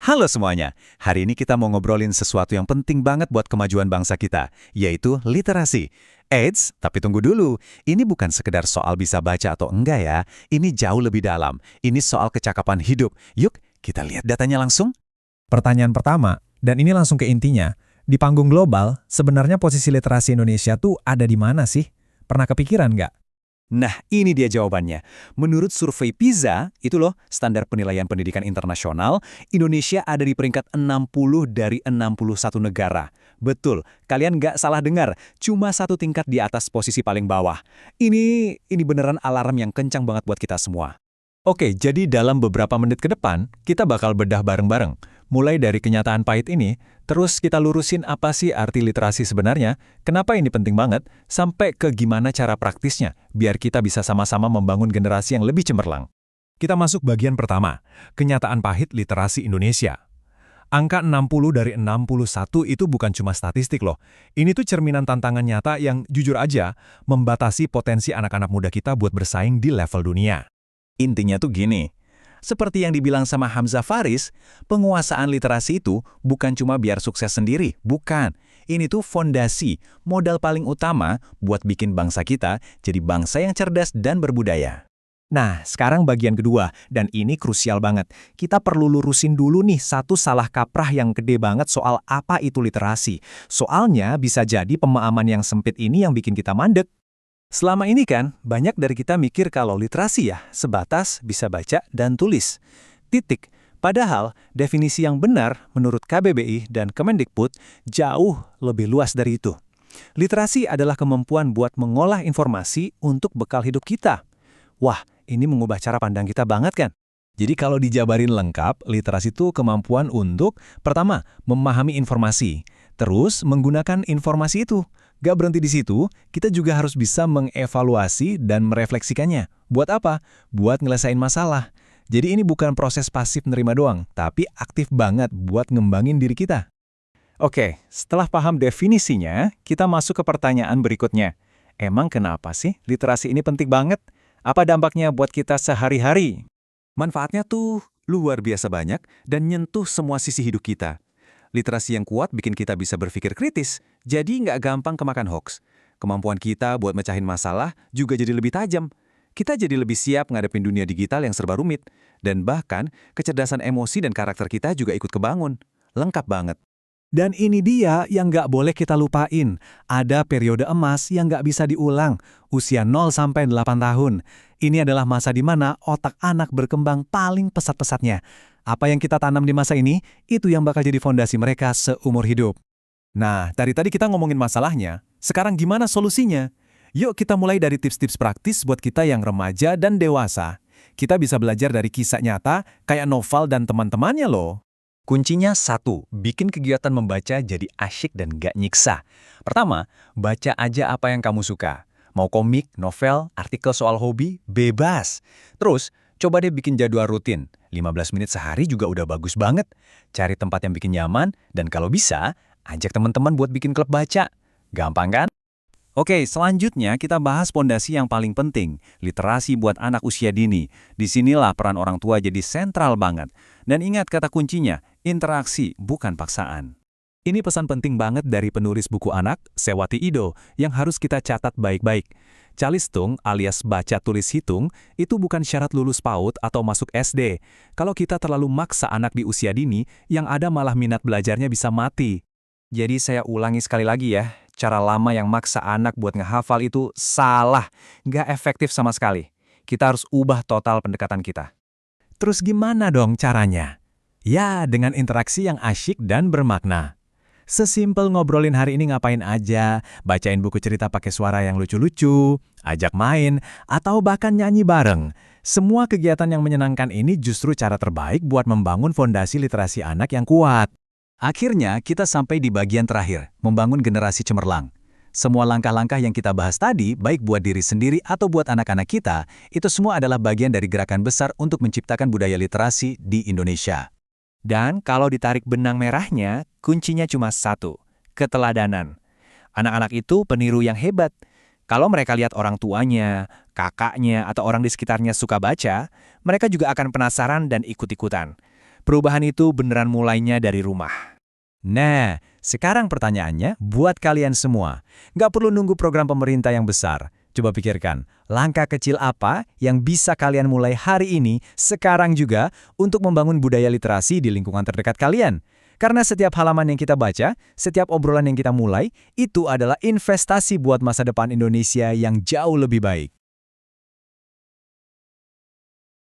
Halo semuanya, hari ini kita mau ngobrolin sesuatu yang penting banget buat kemajuan bangsa kita, yaitu literasi. Eits, tapi tunggu dulu, ini bukan sekedar soal bisa baca atau enggak ya, ini jauh lebih dalam. Ini soal kecakapan hidup. Yuk, kita lihat datanya langsung. Pertanyaan pertama, dan ini langsung ke intinya. Di panggung global, sebenarnya posisi literasi Indonesia tuh ada di mana sih? Pernah kepikiran nggak? Nah, ini dia jawabannya. Menurut survei PISA, itu loh, standar penilaian pendidikan internasional, Indonesia ada di peringkat 60 dari 61 negara. Betul, kalian nggak salah dengar, cuma satu tingkat di atas posisi paling bawah. Ini beneran alarm yang kencang banget buat kita semua. Oke, jadi dalam beberapa menit ke depan, kita bakal bedah bareng-bareng. Mulai dari kenyataan pahit ini, terus kita lurusin apa sih arti literasi sebenarnya, kenapa ini penting banget, sampai ke gimana cara praktisnya, biar kita bisa sama-sama membangun generasi yang lebih cemerlang. Kita masuk bagian pertama, kenyataan pahit literasi Indonesia. Angka 60 dari 61 itu bukan cuma statistik loh. Ini tuh cerminan tantangan nyata yang jujur aja membatasi potensi anak-anak muda kita buat bersaing di level dunia. Intinya tuh gini, seperti yang dibilang sama Hamzah Faris, penguasaan literasi itu bukan cuma biar sukses sendiri, bukan. Ini tuh fondasi, modal paling utama buat bikin bangsa kita jadi bangsa yang cerdas dan berbudaya. Nah, sekarang bagian kedua, dan ini krusial banget. Kita perlu lurusin dulu nih satu salah kaprah yang gede banget soal apa itu literasi. Soalnya bisa jadi pemahaman yang sempit ini yang bikin kita mandek. Selama ini kan, banyak dari kita mikir kalau literasi ya, sebatas bisa baca dan tulis. Titik. Padahal, definisi yang benar menurut KBBI dan Kemendikbud jauh lebih luas dari itu. Literasi adalah kemampuan buat mengolah informasi untuk bekal hidup kita. Wah, ini mengubah cara pandang kita banget kan? Jadi kalau dijabarin lengkap, literasi itu kemampuan untuk, pertama, memahami informasi. Terus, menggunakan informasi itu. Gak berhenti di situ, kita juga harus bisa mengevaluasi dan merefleksikannya. Buat apa? Buat ngelesain masalah. Jadi ini bukan proses pasif nerima doang, tapi aktif banget buat ngembangin diri kita. Oke, setelah paham definisinya, kita masuk ke pertanyaan berikutnya. Emang kenapa sih literasi ini penting banget? Apa dampaknya buat kita sehari-hari? Manfaatnya tuh luar biasa banyak dan nyentuh semua sisi hidup kita. Literasi yang kuat bikin kita bisa berpikir kritis, jadi nggak gampang kemakan hoax. Kemampuan kita buat mecahin masalah juga jadi lebih tajam. Kita jadi lebih siap ngadepin dunia digital yang serba rumit. Dan bahkan, kecerdasan emosi dan karakter kita juga ikut kebangun. Lengkap banget. Dan ini dia yang nggak boleh kita lupain. Ada periode emas yang nggak bisa diulang, usia 0 sampai 8 tahun. Ini adalah masa di mana otak anak berkembang paling pesat-pesatnya. Apa yang kita tanam di masa ini, itu yang bakal jadi fondasi mereka seumur hidup. Nah, dari tadi kita ngomongin masalahnya, sekarang gimana solusinya? Yuk kita mulai dari tips-tips praktis buat kita yang remaja dan dewasa. Kita bisa belajar dari kisah nyata, kayak Noval dan teman-temannya loh. Kuncinya satu, bikin kegiatan membaca jadi asyik dan gak nyiksa. Pertama, baca aja apa yang kamu suka. Mau komik, novel, artikel soal hobi, bebas. Terus, coba deh bikin jadwal rutin. 15 menit sehari juga udah bagus banget. Cari tempat yang bikin nyaman, dan kalau bisa, ajak teman-teman buat bikin klub baca. Gampang kan? Oke, selanjutnya kita bahas pondasi yang paling penting, literasi buat anak usia dini. Disinilah peran orang tua jadi sentral banget. Dan ingat kata kuncinya, interaksi bukan paksaan. Ini pesan penting banget dari penulis buku anak, Sewati Ido, yang harus kita catat baik-baik. Calistung alias baca tulis hitung itu bukan syarat lulus PAUD atau masuk SD. Kalau kita terlalu maksa anak di usia dini, yang ada malah minat belajarnya bisa mati. Jadi saya ulangi sekali lagi ya, cara lama yang maksa anak buat ngehafal itu salah, nggak efektif sama sekali. Kita harus ubah total pendekatan kita. Terus gimana dong caranya? Ya, dengan interaksi yang asyik dan bermakna. Sesimpel ngobrolin hari ini ngapain aja, bacain buku cerita pakai suara yang lucu-lucu, ajak main, atau bahkan nyanyi bareng. Semua kegiatan yang menyenangkan ini justru cara terbaik buat membangun fondasi literasi anak yang kuat. Akhirnya, kita sampai di bagian terakhir, membangun generasi cemerlang. Semua langkah-langkah yang kita bahas tadi, baik buat diri sendiri atau buat anak-anak kita, itu semua adalah bagian dari gerakan besar untuk menciptakan budaya literasi di Indonesia. Dan kalau ditarik benang merahnya, kuncinya cuma satu, keteladanan. Anak-anak itu peniru yang hebat. Kalau mereka lihat orang tuanya, kakaknya, atau orang di sekitarnya suka baca, mereka juga akan penasaran dan ikut-ikutan. perubahan itu beneran mulainya dari rumah. Nah, sekarang pertanyaannya buat kalian semua. Nggak perlu nunggu program pemerintah yang besar. Coba pikirkan, langkah kecil apa yang bisa kalian mulai hari ini, sekarang juga, untuk membangun budaya literasi di lingkungan terdekat kalian. Karena setiap halaman yang kita baca, setiap obrolan yang kita mulai, itu adalah investasi buat masa depan Indonesia yang jauh lebih baik.